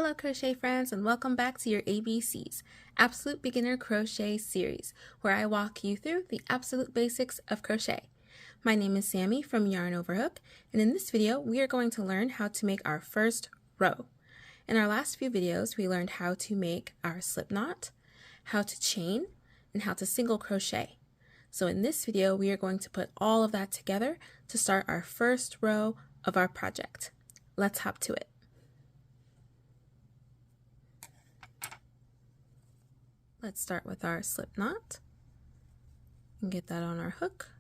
Hello crochet friends, and welcome back to your ABCs, Absolute Beginner Crochet series, where I walk you through the absolute basics of crochet. My name is Sammy from Yarn Over Hook, and in this video we are going to learn how to make our first row. In our last few videos we learned how to make our slip knot, how to chain, and how to single crochet. So in this video we are going to put all of that together to start our first row of our project. Let's hop to it. Let's start with our slip knot and get that on our hook.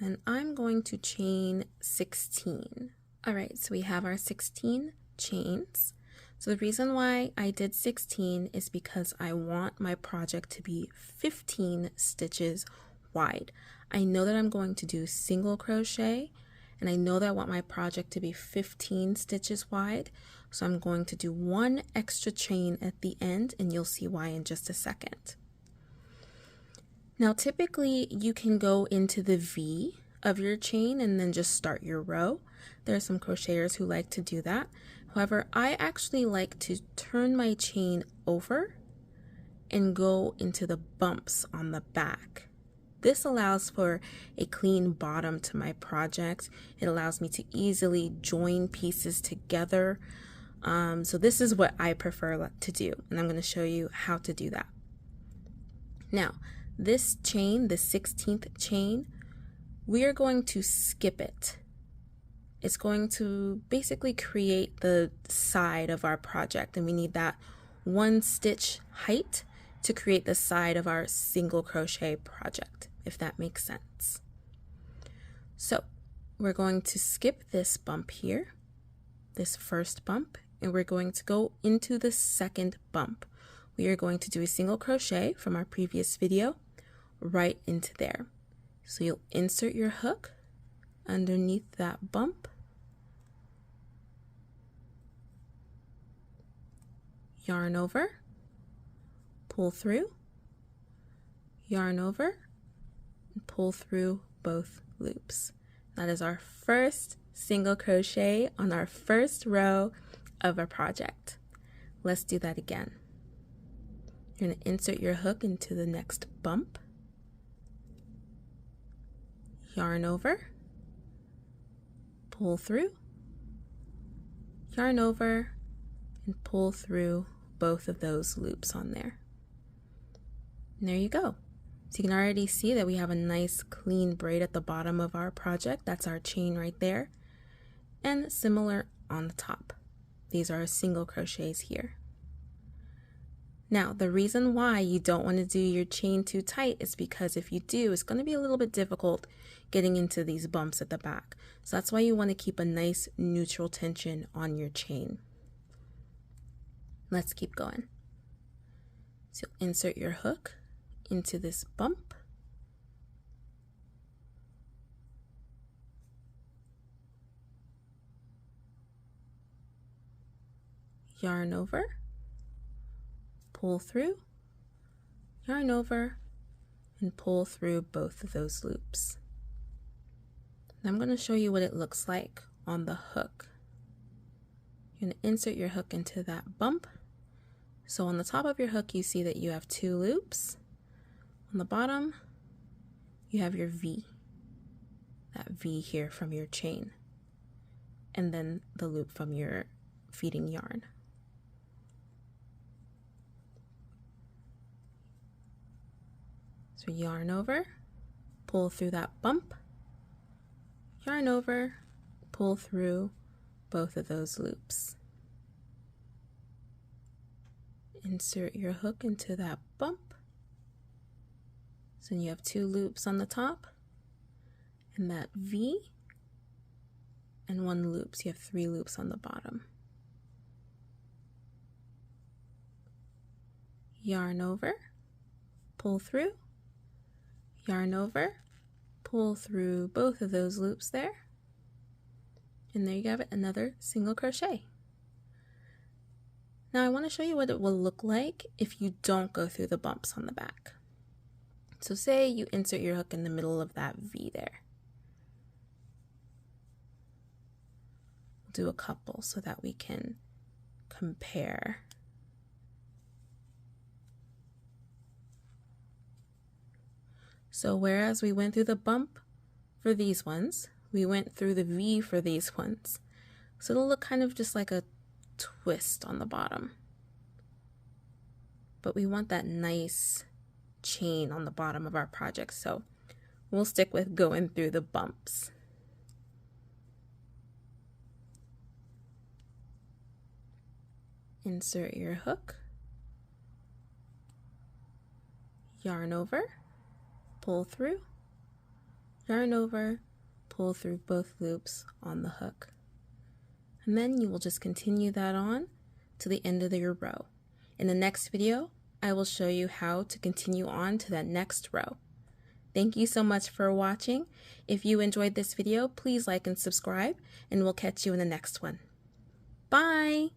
And I'm going to chain 16. All right, so we have our 16 chains. So the reason why I did 16 is because I want my project to be 15 stitches wide. I know that I'm going to do single crochet, and I know that I want my project to be 15 stitches wide. So I'm going to do one extra chain at the end, and you'll see why in just a second. Now typically you can go into the V of your chain and then just start your row. There are some crocheters who like to do that. However, I actually like to turn my chain over and go into the bumps on the back. This allows for a clean bottom to my project. It allows me to easily join pieces together. So this is what I prefer to do, and I'm going to show you how to do that. Now, this chain, the 16th chain, we are going to skip it. It's going to basically create the side of our project, and we need that 1 stitch height to create the side of our single crochet project, if that makes sense. So we're going to skip this bump here, this first bump, and we're going to go into the second bump. We are going to do a single crochet from our previous video right into there. So you'll insert your hook underneath that bump, yarn over, pull through, yarn over, and pull through both loops. That is our first single crochet on our first row of our project. Let's do that again. You're going to insert your hook into the next bump, yarn over, pull through, yarn over, and pull through both of those loops on there. And there you go. So you can already see that we have a nice clean braid at the bottom of our project. That's our chain right there. And similar on the top. These are single crochets here. Now, the reason why you don't want to do your chain too tight is because if you do, it's going to be a little bit difficult getting into these bumps at the back. So that's why you want to keep a nice neutral tension on your chain. Let's keep going. So insert your hook into this bump, yarn over, pull through, yarn over, and pull through both of those loops. Now I'm going to show you what it looks like on the hook. You're going to insert your hook into that bump. So on the top of your hook you see that you have 2 loops. On the bottom you have your V, that V here from your chain, and then the loop from your feeding yarn. So yarn over, pull through that bump, yarn over, pull through both of those loops. Insert your hook into that bump. So you have 2 loops on the top, and that V, and 1 loop, so you have 3 loops on the bottom. Yarn over, pull through, yarn over, pull through both of those loops there, and there you have it, another single crochet. Now I want to show you what it will look like if you don't go through the bumps on the back. So say you insert your hook in the middle of that V there. We'll do a couple so that we can compare. So whereas we went through the bump for these ones, we went through the V for these ones. So it'll look kind of just like a twist on the bottom. But we want that nice chain on the bottom of our project, so we'll stick with going through the bumps. Insert your hook, yarn over, pull through, yarn over, pull through both loops on the hook. And then you will just continue that on to the end of your row. In the next video, I will show you how to continue on to that next row. Thank you so much for watching. If you enjoyed this video, please like and subscribe, and we'll catch you in the next one. Bye!